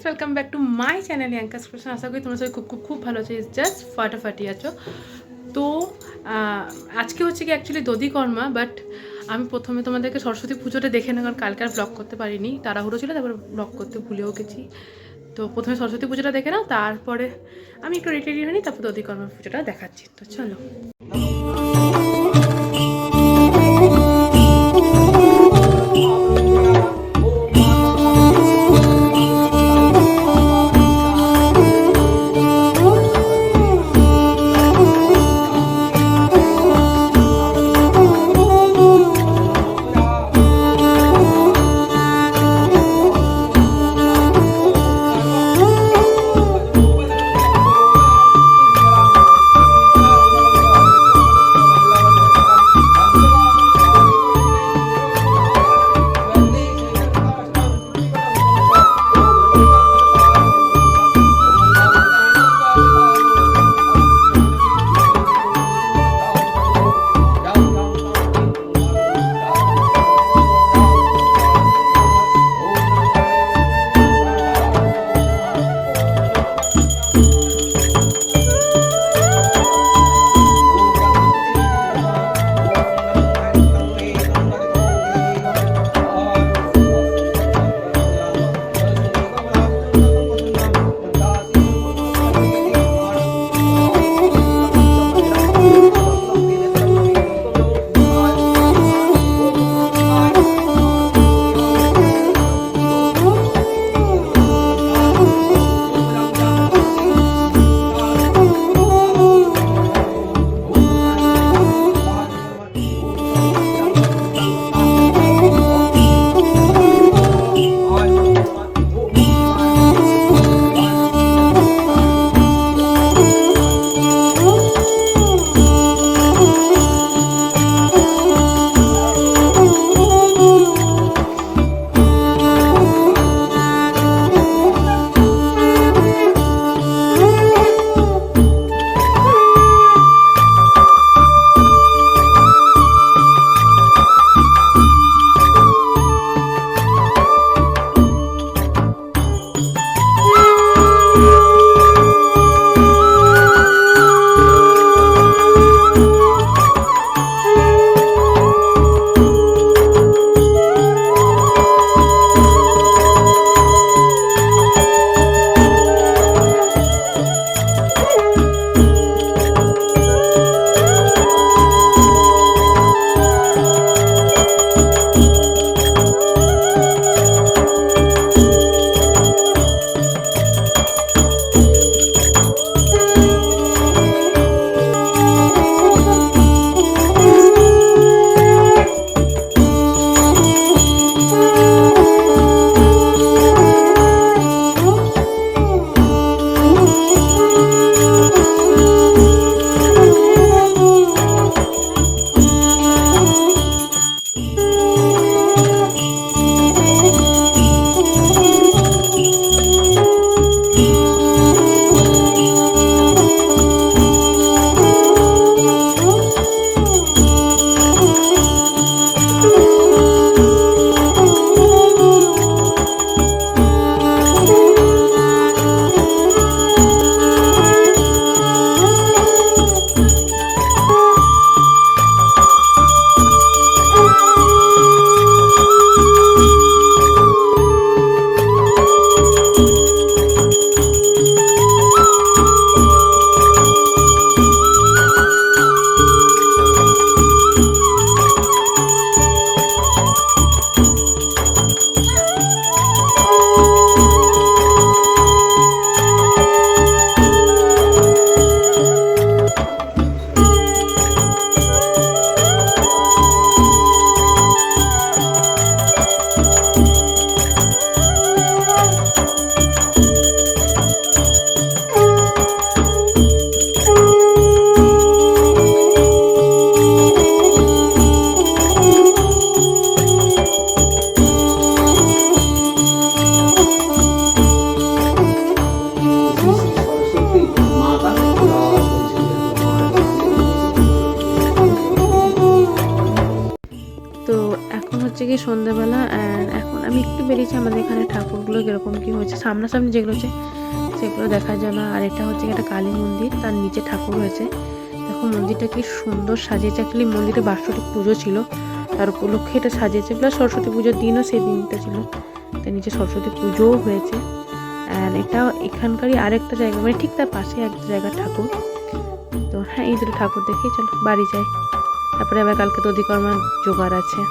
Welcome back to my channel Yanka's creation. আশা করি তোমরা সবাই খুব খুব খুব ভালো আছো, জাস্ট ফাটাফাটি আছো। তো আজকে হচ্ছে কি অ্যাকচুয়ালি দধিকর্মা, বাট আমি প্রথমে তোমাদেরকে সরস্বতী পুজোটা দেখে নেব, কারণ কালকে আর ব্লগ করতে পারিনি, তাড়াহুড়ো ছিল, তারপরে ব্লগ করতে ভুলেও গেছি। তো প্রথমে সরস্বতী পুজোটা দেখে নাও, তারপরে আমি একটু রেডি রেডি হইনি, তারপর দধিকর্মা পুজোটা দেখাচ্ছি। তো চলো। হচ্ছে কি সন্ধ্যাবেলা, অ্যান্ড এখন আমি একটু বেরিয়েছি আমাদের এখানে ঠাকুরগুলো কীরকম কী হয়েছে, সামনাসামনি যেগুলো হচ্ছে সেগুলো দেখার জন্য। আর এটা হচ্ছে একটা কালী মন্দির, তার নিচে ঠাকুর হয়েছে। দেখো মন্দিরটা কি সুন্দর সাজিয়েছে। অ্যাকচুয়ালি মন্দিরে বাৎসরিক পুজো ছিল, তার উপলক্ষে এটা সাজিয়েছে, প্লাস সরস্বতী পুজোর দিনও সেই দিনটা ছিল, তার নিচে সরস্বতী পুজোও হয়েছে। অ্যান্ড এটা এখানকারই আরেকটা জায়গা, মানে ঠিক তার পাশে একটা জায়গার ঠাকুর। তো হ্যাঁ, এই দুটো ঠাকুর দেখেই চলো বাড়ি যাই, তারপরে আবার কালকে দধিকর্মার জোগাড় আছে।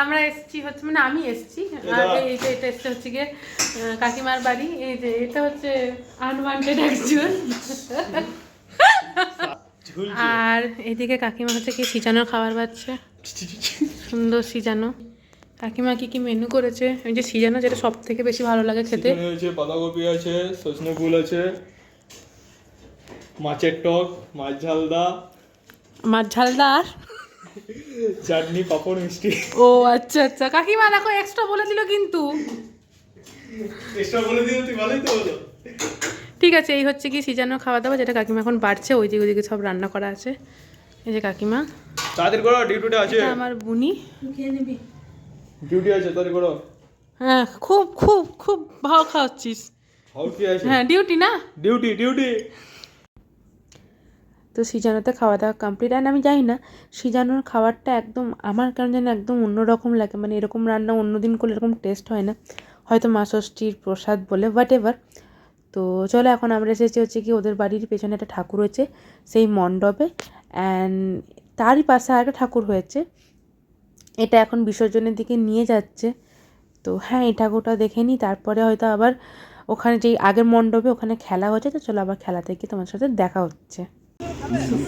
আমরা এসছি হচ্ছে, মানে আমি এসছি, আর এই যে এটা এসছে হচ্ছে গিয়ে কাকিমার বাড়ি। এই যে এটা হচ্ছে আনওয়ান্টেড একজন, আর এইদিকে কাকিমা হচ্ছে কি সিজানোর খাবার পাচ্ছে, সুন্দর সিজানো। কাকিমা কি কি মেনু করেছে, ওই যে সিজানো, যেটা সব থেকে বেশি ভালো লাগে খেতে। বাঁধাকপি আছে, সজনে ফুল আছে, মাছের টক, মাছ ঝালদা, আর চাটনি, পাঁপড়, মিষ্টি। ও আচ্ছা আচ্ছা, কাকিমা দেখো এক্সট্রা বলে দিল কিন্তু। এক্সট্রা বলে দিও, তুই ভালোই তো হলো। ঠিক আছে, এই হচ্ছে কি সিজানোর খাওয়া দাওয়া, যেটা কাকিমা এখন বাড়ছে। ওইদিকে সব রান্না করা আছে। এই যে কাকিমা, তাড়াতাড়ি করো, ডিউটিটা আছে। আমার বুনি খেয়ে নিবি, ডিউটি আছে, তাড়াতাড়ি করো। হ্যাঁ, খুব খুব খুব ভালো খাওয়াচ্ছিস। হাউ কি আছে? হ্যাঁ, ডিউটি না, ডিউটি। তো সিজানোতে খাওয়া দাওয়া কমপ্লিট। অ্যান্ড আমি জানি না, সিজানোর খাবারটা একদম আমার কেন জানি একদম অন্যরকম লাগে, মানে এরকম রান্না অন্যদিন করলে এরকম টেস্ট হয় না, হয়তো মা ষষ্ঠীর প্রসাদ বলে, হোয়াট এভার। তো চলো, এখন আমরা এসেছি হচ্ছে কি ওদের বাড়ির পেছনে একটা ঠাকুর হয়েছে সেই মণ্ডপে, অ্যান্ড তারই পাশে আরেকটা ঠাকুর হয়েছে, এটা এখন বিসর্জনের দিকে নিয়ে যাচ্ছে। তো হ্যাঁ, এই ঠাকুরটা দেখে নিই, তারপরে হয়তো আবার ওখানে যেই আগের মণ্ডপে ওখানে খেলা হচ্ছে, তো চলো আবার খেলা থেকে তোমার সাথে দেখা হচ্ছে।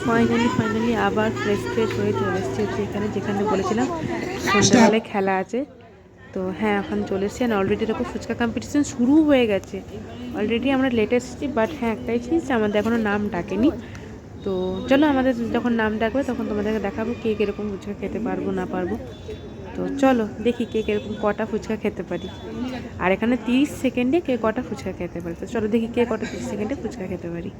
ফাইনালি আবার ফ্রেশ হয়ে চলে এসেছি হচ্ছে এখানে, যেখানে বলেছিলাম সন্ধ্যাবেলায় খেলা আছে। তো হ্যাঁ, এখন চলে এসেছি। আর অলরেডি এরকম ফুচকা কম্পিটিশন শুরু হয়ে গেছে। অলরেডি আমরা লেট এসেছি, বাট হ্যাঁ একটাই জিনিস, আমাদের এখনও নাম ডাকেনি। তো চলো আমাদের যখন নাম ডাকবে তখন তোমাদেরকে দেখাবো কে কীরকম ফুচকা খেতে পারবো না পারবো। তো চলো দেখি কে কীরকম কটা ফুচকা খেতে পারি। আর এখানে 30 সেকেন্ডে কে কটা ফুচকা খেতে পারি। তো চলো দেখি কে কটা 30 সেকেন্ডে ফুচকা খেতে পারি।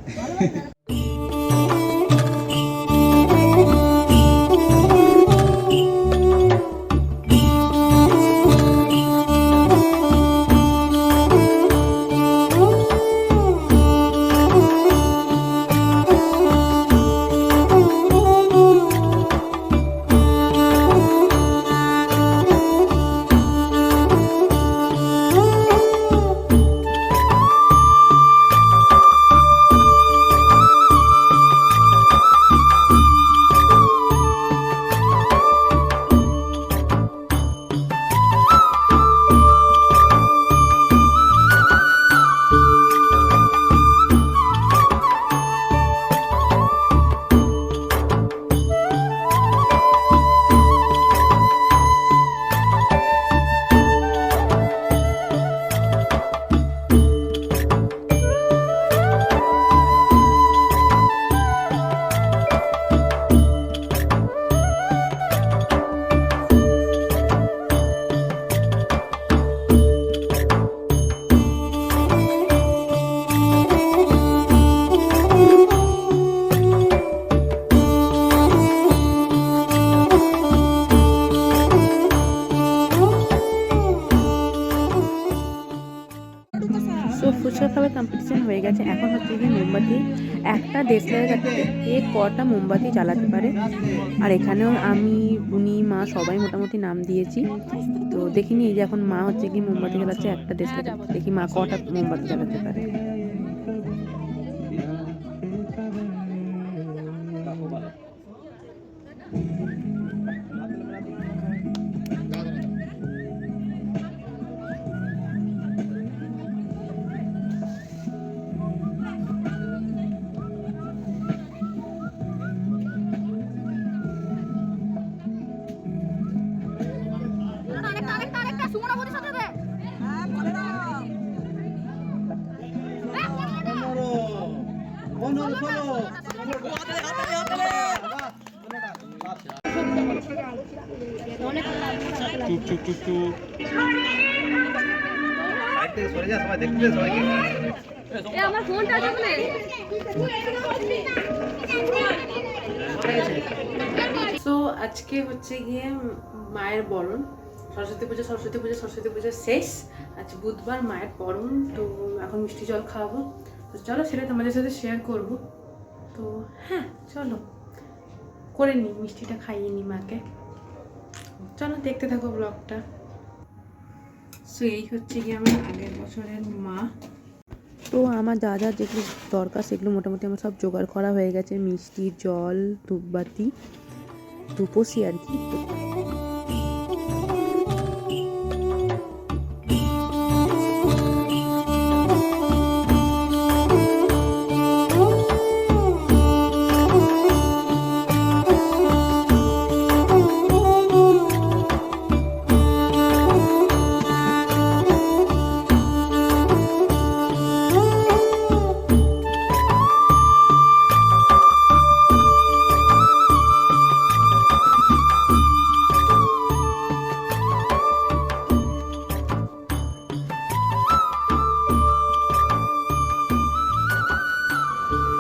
সো ফুচকা খাবার কম্পিটিশন হয়ে গেছে। এখন হচ্ছে কি মোমবাতি একটা দেশলাইয়ের কাছে কে কটা মোমবাতি জ্বালাতে পারে। আর এখানেও আমি বুনি মা সবাই মোটামুটি নাম দিয়েছি। তো দেখিনি এই যে এখন মা হচ্ছে কি মোমবাতি জ্বালাচ্ছে একটা দেশলাই, দেখি মা কটা মোমবাতি জ্বালাতে পারে। সো আজকে হচ্ছে গিয়ে মায়ের বরণ, সরস্বতী পুজো শেষ। আজ বুধবার মায়ের বরণ। তো এখন মিষ্টি জল খাওয়াবো। তো চলো সেটা তোমাদের সাথে শেয়ার করব। তো হ্যাঁ চলো করে নিই, মিষ্টিটা খাইয়ে নিই মাকে। চলো দেখতে থাকো ব্লগটা। সো এই হচ্ছে কি আমার আগের বছরের মা। তো আমার যা যা যেগুলো দরকার সেগুলো মোটামুটি আমার সব জোগাড় করা হয়ে গেছে। মিষ্টি, জল, ধূপবাতি, ধূপসি আর কি।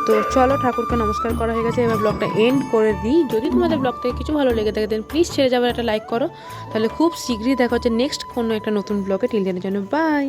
তো চলো ঠাকুরকে নমস্কার করা হয়ে গেছে, এবার ব্লগটা এন্ড করে দিই। যদি তোমাদের ব্লগ থেকে কিছু ভালো লেগে থাকে দেন প্লিজ ছেড়ে যাবার একটা লাইক করো। তাহলে খুব শীঘ্রই দেখা হচ্ছে নেক্সট কোনো একটা নতুন ব্লগে। টিল দেনের জন্য বাই।